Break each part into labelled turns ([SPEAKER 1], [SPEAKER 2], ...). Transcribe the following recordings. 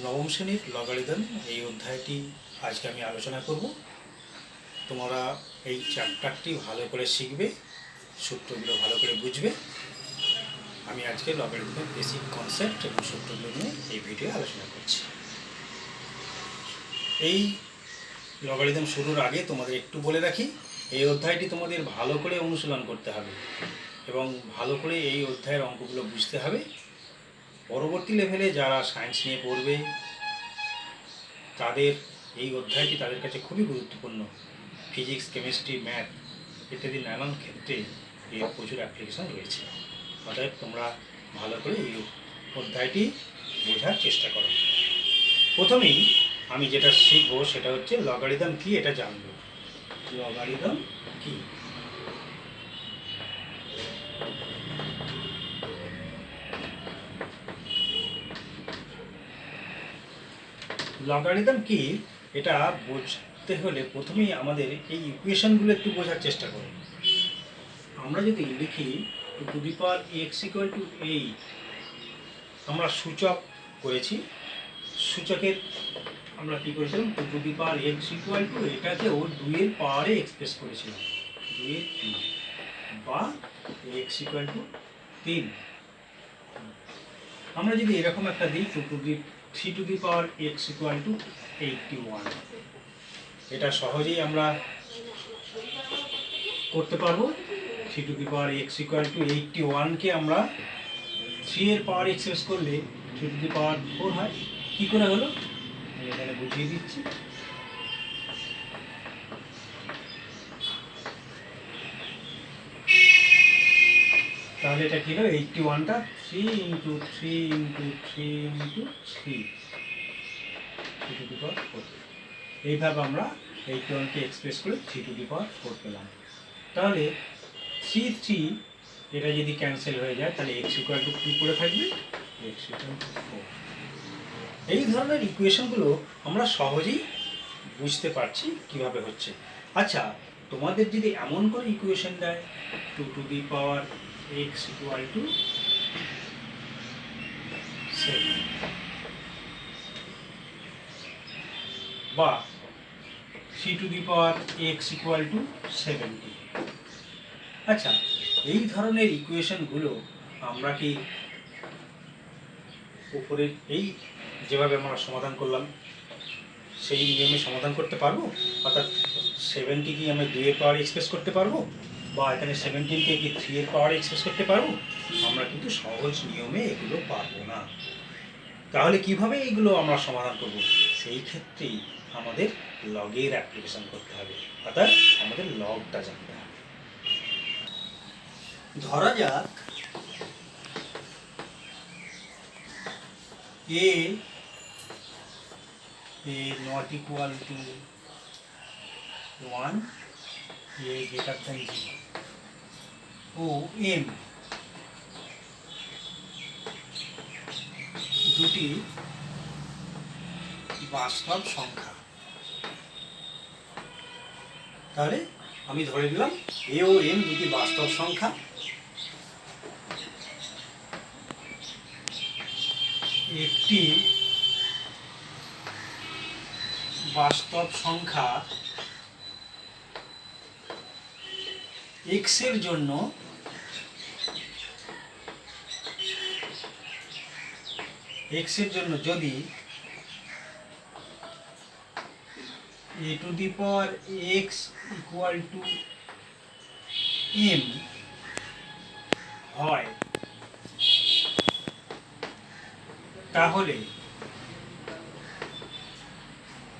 [SPEAKER 1] নবম শ্রেণীর লগারিদম এই অধ্যায়টি আজকে আমি আলোচনা করব। তোমরা এই চ্যাপ্টারটি ভালো করে শিখবে, সূত্রগুলো ভালো করে বুঝবে। আমি আজকে লগারিদমের বেসিক কনসেপ্ট এবং সূত্রগুলো নিয়ে এই ভিডিও আলোচনা করছি। এই লগারিদম শুরুর আগে তোমাদের একটু বলে রাখি, এই অধ্যায়টি তোমাদের ভালো করে অনুশীলন করতে হবে এবং ভালো করে এই অধ্যায়ের অঙ্কগুলো বুঝতে হবে। পরবর্তী লেভেলে যারা সায়েন্স নিয়ে পড়বে তাদের এই অধ্যায়টি তাদের কাছে খুবই গুরুত্বপূর্ণ। ফিজিক্স, কেমিস্ট্রি, ম্যাথ ইত্যাদি নানান ক্ষেত্রে এর প্রচুর অ্যাপ্লিকেশন রয়েছে। অতএব তোমরা ভালো করে এই অধ্যায়টি বোঝার চেষ্টা করো। প্রথমেই আমি যেটা শিখব সেটা হচ্ছে লগারিদম কি, এটা জানব। লগারিদম কি? লগারিদম কি এটা বুঝতে হলে প্রথমেই আমাদের এই ইকুয়েশনগুলো একটু বোঝার চেষ্টা করুন। আমরা যদি লিখি two the power x equal two 8, আমরা সূচক করেছি। সূচকের আমরা কী করেছিলাম, two the power x equal two এটাকে ও 2-এর পাওয়ারে এক্সপ্রেস করেছিলাম, 2-এর 3 বা এক্স ইকুয়াল টু 3। আমরা যদি এরকম একটা দিই, 3 to the power x equal to 81, এটা সহজেই আমরা করতে পারবো। 3 to the power x equal to 81কে আমরা 3-এর পাওয়ার এক্সপ্রেস করলে 3 টু দি পাওয়ার 4 হয়। কী করে হলো আমি এখানে বুঝিয়ে দিচ্ছি। তাহলে এটা কী হলো, 81টা 3 into 3 into 3 into 3 to the power 4। এইভাবে আমরা 81কে এক্সপ্রেস করে 3 টু দি পাওয়ার 4 পেলাম। তাহলে 3 এটা যদি ক্যান্সেল হয়ে যায় তাহলে এক্স ইকুয়াল টু কী করে থাকবে, এক্স ইকুয়াল টু 4। এই ধরনের ইকুয়েশনগুলো আমরা সহজেই বুঝতে পারছি কিভাবে হচ্ছে। আচ্ছা, তোমাদের যদি এমন করে ইকুয়েশন দেয় 2 two the power x equal two 7 বা 3 to the power x equal two 70, আচ্ছা এই ধরনের ইকুয়েশনগুলো আমরা কি উপরের এই যেভাবে আমরা সমাধান করলাম সেই নিয়মে সমাধান করতে পারবো? অর্থাৎ 70 কি আমরা 2-এর পাওয়ার এক্সপ্রেস করতে পারবো, বা এখানে 17কে কি 3-এর পাওয়ার এক্সপ্রেস করতে পারবো? আমরা কিন্তু সহজ নিয়মে এগুলো পারবো না। তাহলে কিভাবে এগুলো আমরা সমাধান করব? সেই ক্ষেত্রেই আমাদের লগের অ্যাপ্লিকেশন করতে হবে, অর্থাৎ আমাদের লগটা জানতে হবে। ধরা যাক a not equal to 1, a greater than 0 ও m দুটি বাস্তব সংখ্যা। তাহলে আমি ধরে নিলাম a ও m দুটি বাস্তব সংখ্যা। একটি বাস্তব সংখ্যা x এর জন্য যদি a two the power x equal two m হয়,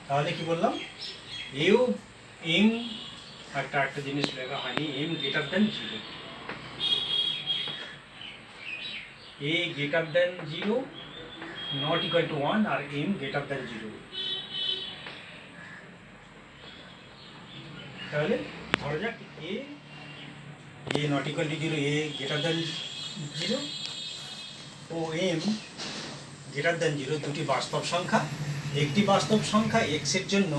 [SPEAKER 1] তাহলে কি বললাম, a ও m একটা জিনিস লেখা হয়নি, m greater than 0, a greater than 0 not equal to 1 আর m গ্রেটার দেন 0। তাহলে ধরা যাক a not equal to 0, a greater than 0 ও m গ্রেটার দেন 0 দুটি বাস্তব সংখ্যা। একটি বাস্তব সংখ্যা x এর জন্য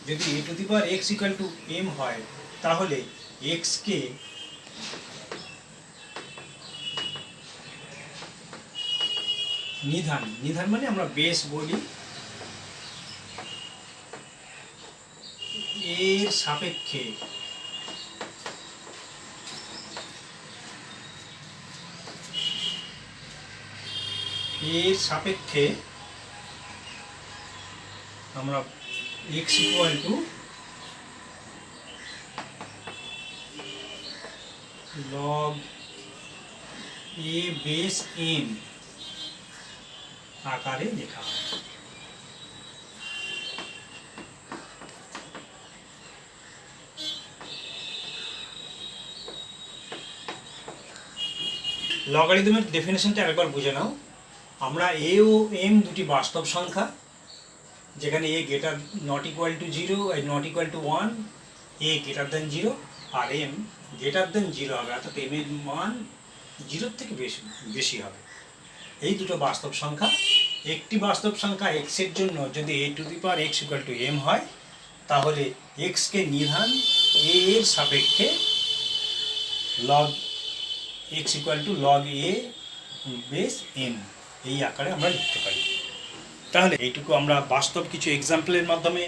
[SPEAKER 1] যদি a two the power x equal two m হয়, তাহলে x কে নিধান মানে আমরা বেস বলি, এর সাপেক্ষে আমরা x equal to log a base n আকারে লেখা হয়। লগারিদমের ডেফিনেশনটা আরেকবার বুঝে নাও। আমরা a ও m দুটি বাস্তব সংখ্যা, যেখানে a greater not equal to 0 not equal to 1, a greater than 0 আর m গ্রেটার দেন 0 হবে, অর্থাৎ m এর মান 0 থেকে বেশি হবে। এই দুটো বাস্তব সংখ্যা, একটি বাস্তব সংখ্যা x এর জন্য যদি a two the power x equal two m হয়, তাহলে x কে নির্ধান a এর সাপেক্ষে log x equal to log a base m এই আকারে আমরা লিখতে পারি। তাহলে এইটুকু আমরা বাস্তব কিছু এক্সাম্পলের মাধ্যমে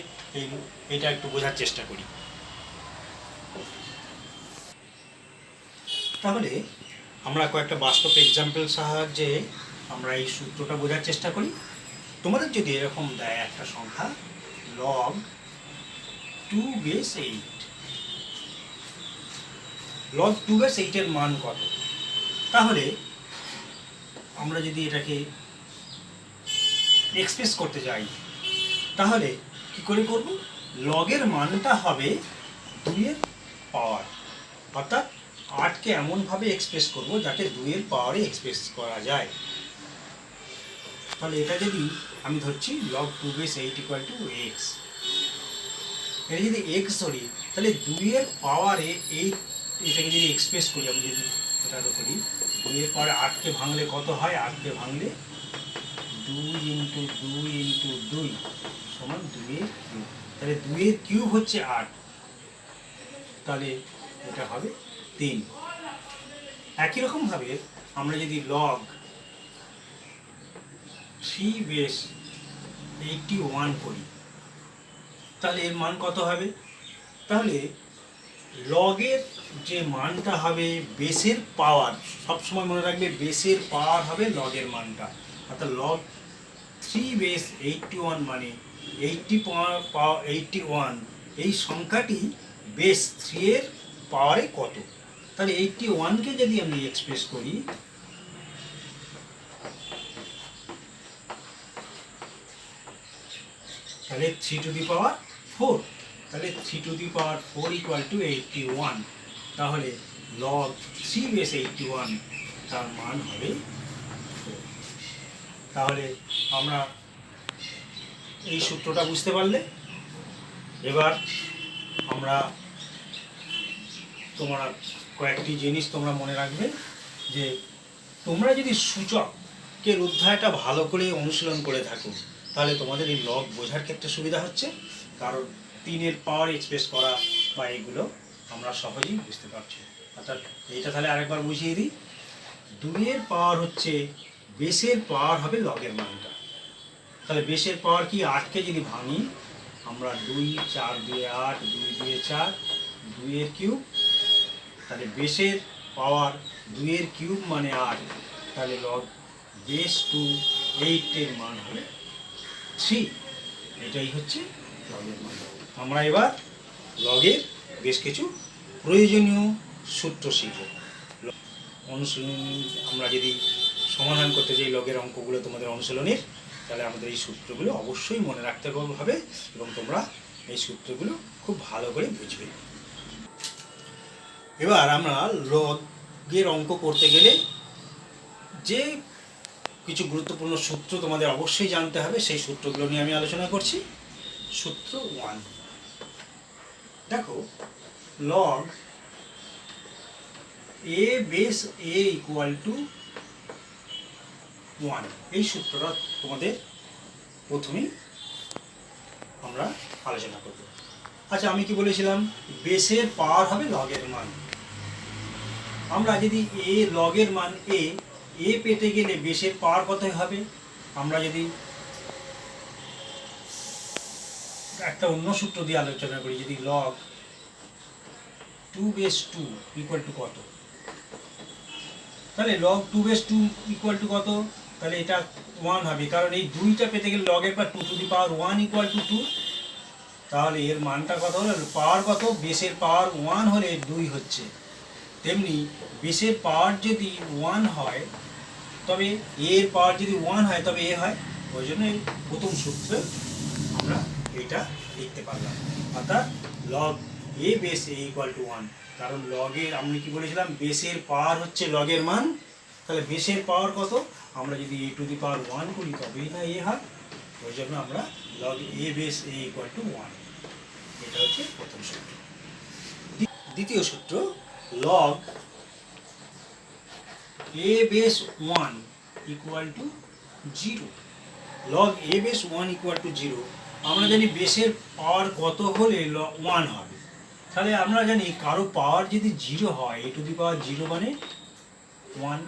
[SPEAKER 1] এটা একটু বোঝার চেষ্টা করি। তাহলে আমরা কয়েকটা বাস্তব এক্সাম্পল সাহায্যে আমরা এই সূত্রটা বোঝার চেষ্টা করি। তোমাদের যদি এরকম দেয় একটা সংখ্যা log 2 বেস 8, log 2 বেস 8 এর মান কত? তাহলে আমরা যদি এটাকে এক্সপ্রেস করতে যাই, তাহলে কি করে করব? লগের মানটা হবে 2 এর পাওয়ার, অর্থাৎ 8কে এমনভাবে এক্সপ্রেস করব যাতে 2 এর পাওয়ারে এক্সপ্রেস করা যায়। তাহলে এটা যদি আমি ধরছি log 2 base 8 equal to x, এটা যদি x ধরি, তাহলে 2 এর পাওয়ারে এটাকে যদি এক্সপ্রেস করি, আমি যদি এটা করি 2 এর পাওয়ারে 8কে ভাঙলে কত হয়? 8কে ভাঙলে 2 ইন্টু 2 ইন্টু 2 সমান 2 এর কিউব। তাহলে 2 এর কিউব হচ্ছে 8, তাহলে এটা হবে 3। একই রকমভাবে আমরা যদি log 3 বেস 81 করি, তাহলে এর মান কত হবে? তাহলে লগের যে মানটা হবে বেসের পাওয়ার, সবসময় মনে রাখবে বেসের পাওয়ার হবে লগের মানটা, অর্থাৎ log 3 বেস 81 মানে 81 এই সংখ্যাটি বেস 3 এর পাওয়ারে কত? তাহলে 81কে যদি আমি এক্সপ্রেস করি, তাহলে 3 টু দি পাওয়ার 4, তাহলে 3 to the power 4 equal to 81। তাহলে log 3 বেস 81 তার মান হবে 4। তাহলে আমরা এই সূত্রটা বুঝতে পারলে, এবার আমরা তোমরা কয়েকটি জিনিস তোমরা মনে রাখবে, যে তোমরা যদি সূচকের অধ্যায়টা ভালো করে অনুশীলন করে থাকো, তাহলে তোমাদের এই লগ বোঝার ক্ষেত্রে সুবিধা হচ্ছে, কারণ 3 এর পাওয়ার এক্সপ্রেস করা বা এগুলো আমরা সহজেই বুঝতে পারছি। অর্থাৎ এইটা তাহলে আরেকবার বুঝিয়ে দিই, 2 এর পাওয়ার হচ্ছে বেসের পাওয়ার হবে লগের মানটা। তাহলে বেসের পাওয়ার কি? 8কে যদি ভাঙি আমরা 2 4 2 8 2 2 4 2 এর কিউব, তাহলে বেসের পাওয়ার 2 এর কিউব মানে 8, তাহলে লগ বেস টু 8 এর মান হবে 3। এটাই হচ্ছে লগের মান। আমরা এবার লগের বেশ কিছু প্রয়োজনীয় সূত্র শিখব। অনুশীলনী আমরা যদি সমাধান করতে যাই লগের অঙ্কগুলো তোমাদের অনুশীলনের, তাহলে আমাদের এই সূত্রগুলো অবশ্যই মনে রাখতে হবে এবং তোমরা এই সূত্রগুলো খুব ভালো করে বুঝবে। এবার আমরা লগের অঙ্ক করতে গেলে যে কিছু গুরুত্বপূর্ণ সূত্র তোমাদের অবশ্যই জানতে হবে, সেই সূত্রগুলো নিয়ে আমি আলোচনা করছি। সূত্র 1, দেখো log a base a equal to 1, এই সূত্রটা তোমাদের প্রথমেই আমরা আলোচনা করব। আচ্ছা, আমি কি বলেছিলাম? বেসের পাওয়ার হবে লগের মান। আমরা যদি a লগের মান a পেতে গেলে বেসের পাওয়ার কত হবে? আমরা যদি একটা অন্য সূত্র দিয়ে আলোচনা করি, যদি লগ 2 বেস 2 ইকুয়াল টু কত, তাহলে লগ 2 বেস 2 ইকুয়াল টু কত, তাহলে এটা 1 হবে, কারণ এই 2টা পেতে গেলে লগের পর 2 two the power 1 equal to 2, তাহলে এর মানটা কত হলো, পাওয়ার কত, বেসের পাওয়ার 1 হলে 2 হচ্ছে। তেমনি বেসের পাওয়ার যদি 1 হয় তবে এর পাওয়ার যদি 1 হয় তবে এ হয়, ওই জন্য এই প্রথম সূত্রে আমরা এটা লিখতে পারলাম, অর্থাৎ log A base A equal to 1, কারণ লগের আমি কি বলেছিলাম বেসের পাওয়ার হচ্ছে লগের মান, তাহলে বেসের পাওয়ার কত, আমরা যদি এ টু দি পাওয়ার 1 করি তবেই না এ হয়, ওই জন্য আমরা log A base A equal to 1, এটা হচ্ছে প্রথম সূত্র। দ্বিতীয় সূত্র log A base 1 equal to 0, log A base 1 equal to 0, আমরা জানি বেসের পাওয়ার কত হলে 1 হবে, তাহলে আমরা জানি কারো পাওয়ার যদি 0 হয়, এ টু দি পাওয়ার 0 মানে 1,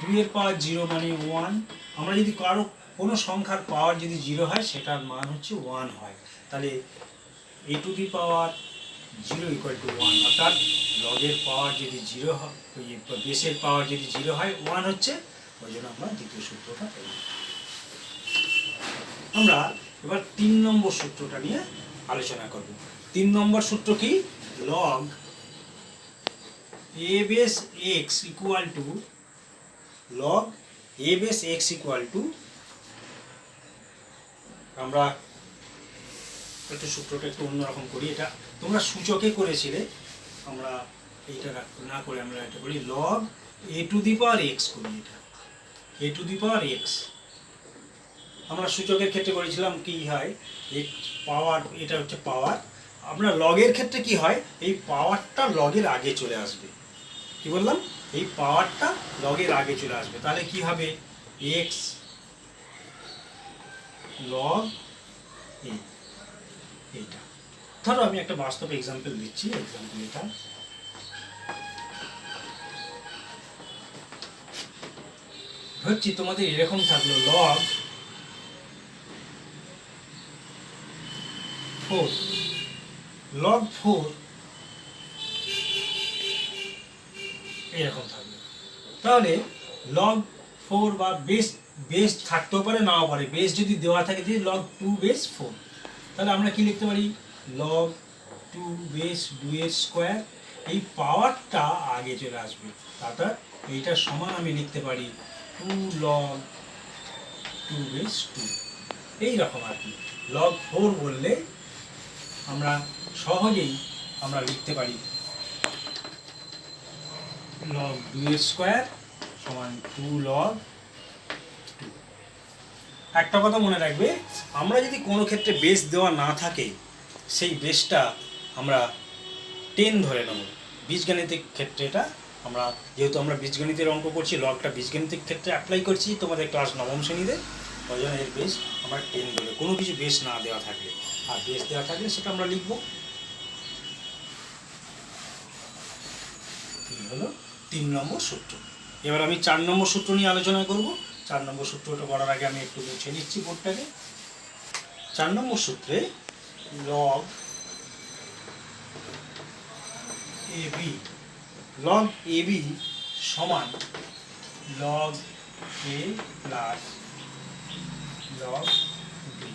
[SPEAKER 1] 2 এর পাওয়ার 0 মানে 1, আমরা যদি কারো কোনো সংখ্যার পাওয়ার যদি 0 হয় সেটার মান হচ্ছে 1 হয়, তাহলে a to the power 0 equal to 1, অর্থাৎ লগের পাওয়ার যদি 0 হয়, বেসের পাওয়ার যদি 0 হয় 1 হচ্ছে, ওই জন্য আমরা দ্বিতীয় সূত্রটা পেলাম। আমরা এবার 3 নম্বর সূত্রটা নিয়ে আলোচনা করব। 3 নম্বর সূত্র কি, লগ এ base x equal two, log এ বেস এক্স ইকুয়াল টু, আমরা একটু সূত্রটা একটু অন্যরকম করি, এটা তোমরা সূচকে করেছিলে, আমরা এইটা না করে আমরা এটা করি log A to the power x করি, এটা এ টু দি পাওয়ার এক্স, আমরা সূচকের ক্ষেত্রে করেছিলাম কি হয় এক্স পাওয়ার, এটা হচ্ছে পাওয়ার, আমরা লগের ক্ষেত্রে কি হয় এই পাওয়ারটা লগের আগে চলে আসবে, কি বললাম এই পাওয়ারটা লগের আগে চলে আসবে, তাহলে কি হবে এক্স লগ এ, এইটা ধরো আমি একটা বাস্তব এক্সাম্পল দিচ্ছি, এক্সাম্পল এটা ধরছি, তোমাদের এরকম থাকলো লগ 4, লগ 4 এরকম থাকবে, তাহলে লগ 4 বা বেস, বেস থাকতেও পারে নাও পারে, বেস যদি দেওয়া থাকে যে লগ 2 বেস 4, তাহলে আমরা কি লিখতে পারি লগ 2 বেস 2 এর স্কোয়ার, এই পাওয়ারটা আগে চলে আসবে, অর্থাৎ এইটার সমান আমি লিখতে পারি 2 লগ 2 বেস 2, এইরকম আর কি। লগ 4 বললে আমরা সহজেই আমরা লিখতে পারি লগ 2 এর স্কোয়ার সমান 2 লগ 2। একটা কথা মনে রাখবে, আমরা যদি কোনো ক্ষেত্রে বেস দেওয়া না থাকে সেই বেসটা আমরা 10 ধরে নেব, বীজগণিতিক ক্ষেত্রে এটা আমরা, যেহেতু আমরা বীজগণিতের অঙ্ক করছি, লগটা বীজগণিতিক ক্ষেত্রে অ্যাপ্লাই করছি তোমাদের ক্লাস 9ম শ্রেণীতে, ওই জন্য এর বেস আমরা 10 ধরে, কোনো কিছু বেস না দেওয়া থাকলে, আর বেস দেওয়া থাকলে সেটা আমরা লিখব। এই হলো 3 নম্বর সূত্র। এবার আমি 4 নম্বর সূত্র নিয়ে আলোচনা করব। 4 নম্বর সূত্রটা করার আগে আমি একটু মুছে নিচ্ছি বোর্ডটাকে। 4 নম্বর সূত্রে লগ এবি, লগ এবি সমান লগ এ প্লাস লগ বি।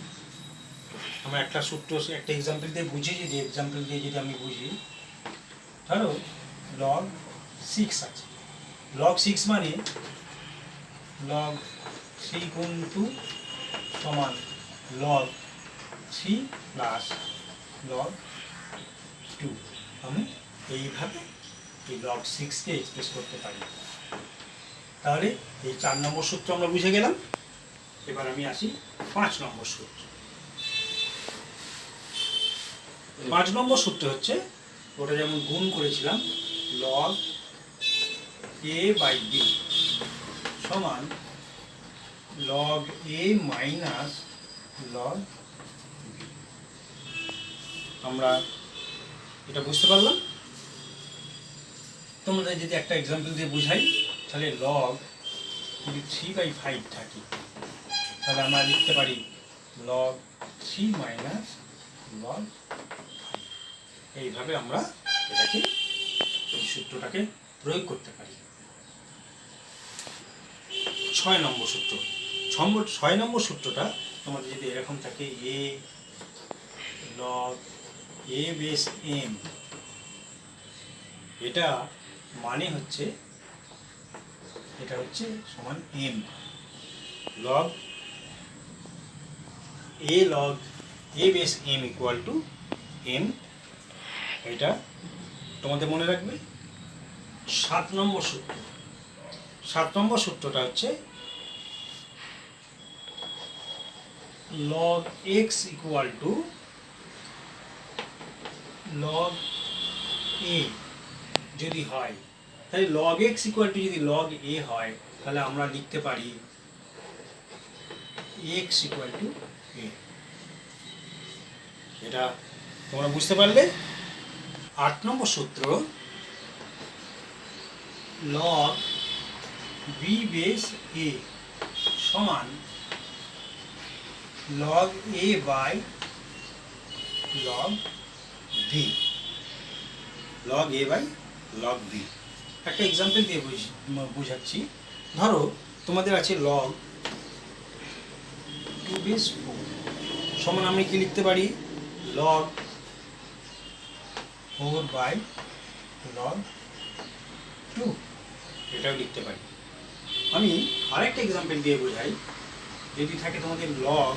[SPEAKER 1] আমরা একটা সূত্র, একটা এক্সাম্পল দিয়ে বুঝিয়েছি, যে এক্সাম্পল দিয়ে যদি আমি বুঝি, ধরো লগ 6 আছে, লগ 6 মানে লগ 3 গুণ 2 সমান লগ 3 প্লাস লগ 2, আমি এইভাবে এই লগ 6কে এক্সপ্রেস করতে পারি। তাহলে এই 4 নম্বর সূত্র আমরা বুঝে গেলাম। এবার আমি আসি 5 নম্বর সূত্র। 5 নম্বর সূত্র হচ্ছে ওটা যেমন গুণ করেছিলাম, লগ এ বাই বি সমান লগ এ মাইনাস লগ বি। আমরা এটা বুঝতে পারলাম। তোমাদের যদি একটা এক্সাম্পল দিয়ে বুঝাই, তাহলে লগ যদি 3/5 থাকে, তাহলে আমরা লিখতে পারি লগ 3 মাইনাস লগ 5। এইভাবে আমরা এটাকে এই সূত্রটাকে প্রয়োগ করতে পারি। 6 নম্বর সূত্র। 6 নম্বর সূত্রটা তোমাদের যদি এরকম থাকে a log a base m, এটা মানে হচ্ছে এটা হচ্ছে সমান m log a log a base m equal to m। এটা তোমাদের মনে রাখবে। 7 নম্বর সূত্র। 7 নম্বর সূত্রটা হচ্ছে log x equal to log a যদি হয়, তাহলে log x ইকুয়াল টু যদি log a হয়, তাহলে আমরা লিখতে পারি x ইকুয়াল টু a। এটা তোমরা বুঝতে পারলে। 8 নম্বর সূত্র log b বেস a সমান log a by log b। log a by log b। একটা এক্সাম্পল দিয়ে বোঝাচ্ছি। ধরো তোমাদের আছে log 2 বেস 4 সমান আমি কি লিখতে পারি log 4 বাই log 2, এটাও লিখতে পারি। আমি আরেকটা এক্সাম্পল দিয়ে বোঝাই। যদি থাকে তোমাদের log,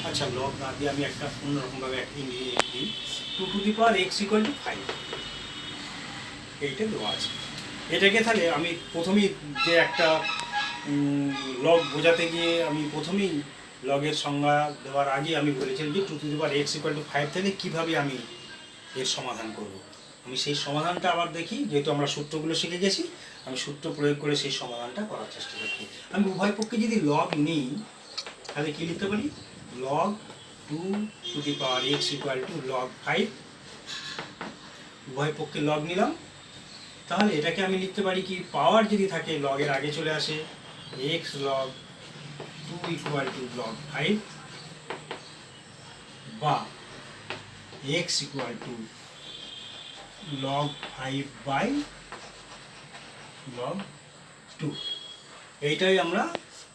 [SPEAKER 1] আচ্ছা log না দিয়ে আমি একটা অন্যরকমভাবে একটা ইংরেজি দিই 2 two the power x equal two 5, এইটা দেওয়া আছে। এটাকে তাহলে আমি প্রথমেই যে একটা লগ বোঝাতে গিয়ে আমি প্রথমেই লগের সংজ্ঞা দেওয়ার আগে আমি বলেছিলাম যে 2 two the power x equal two 5 থেকে কীভাবে আমি এর সমাধান করব। আমি সেই সমাধানটা আবার দেখি, যেহেতু আমরা সূত্রগুলো শিখে গেছি, আমি সূত্র প্রয়োগ করে সেই সমাধানটা করার চেষ্টা করছি। আমি উভয় পক্ষে যদি লগ নিই তাহলে কী লিখতে পারি log 2 two the power x equal to log 5। উভয় পক্ষে লগ নিলাম, তাহলে এটাকে আমি লিখতে পারি কি পাওয়ার যদি থাকে লগের আগে চলে আসে x log 2 equal to log 5 বা x equal to log 5 by log 2। এইটাই আমরা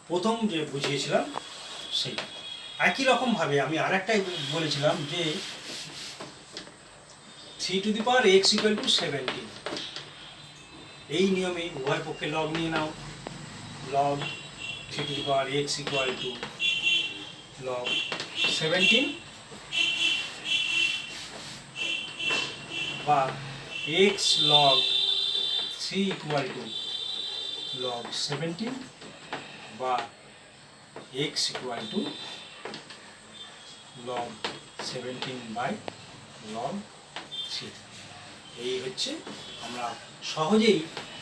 [SPEAKER 1] প্রথম যে বুঝিয়েছিলাম সেইটা। একই রকমভাবে আমি আর একটাই বলেছিলাম যে 3 to the power x equal to 17। এই নিয়মে উভয় পক্ষে লগ নিয়ে নাও log 3 to the power x equal to log 17 বা x log 3 equal to log 17 বা x equal to log 17 by log 3। এই হচ্ছে আমরা সহজেই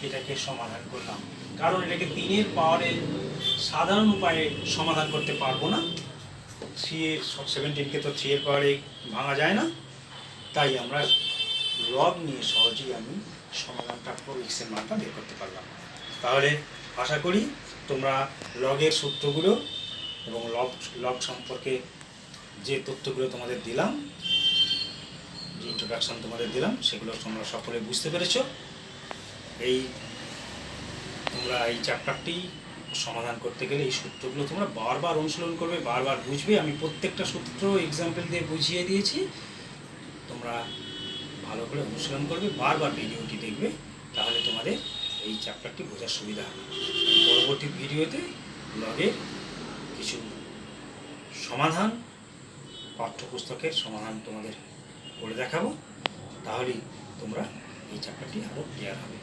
[SPEAKER 1] এটাকে সমাধান করলাম, কারণ এটাকে 3-এর পাওয়ারে সাধারণ উপায়ে সমাধান করতে পারবো না। 17কে তো 3-এর পাওয়ারে ভাঙা যায় না, তাই আমরা লগ নিয়ে সহজেই আমি সমাধানটা এক্সের মানটা বের করতে পারলাম। তাহলে আশা করি তোমরা লগের সূত্রগুলো এবং লগ সম্পর্কে যে তথ্যগুলো তোমাদের দিলাম, যে ইন্ট্রোডাকশন তোমাদের দিলাম, সেগুলো তোমরা সকলে বুঝতে পেরেছো। তোমরা এই চ্যাপ্টারটি সমাধান করতে গেলে এই সূত্রগুলো তোমরা বারবার অনুশীলন করবে, বারবার বুঝবে। আমি প্রত্যেকটা সূত্র এক্সাম্পল দিয়ে বুঝিয়ে দিয়েছি, তোমরা ভালো করে অনুশীলন করবে, বারবার ভিডিওটি দেখবে, তাহলে তোমাদের এই চ্যাপ্টারটি বোঝার সুবিধা হবে। পরবর্তী ভিডিওতে লগের কিছু সমাধান, পাঠ্যপুস্তকের সমাধান তোমাদের করে দেখাবো, তাহলেই তোমরা এই চ্যাপ্টারটি আরও ক্লিয়ার হবে।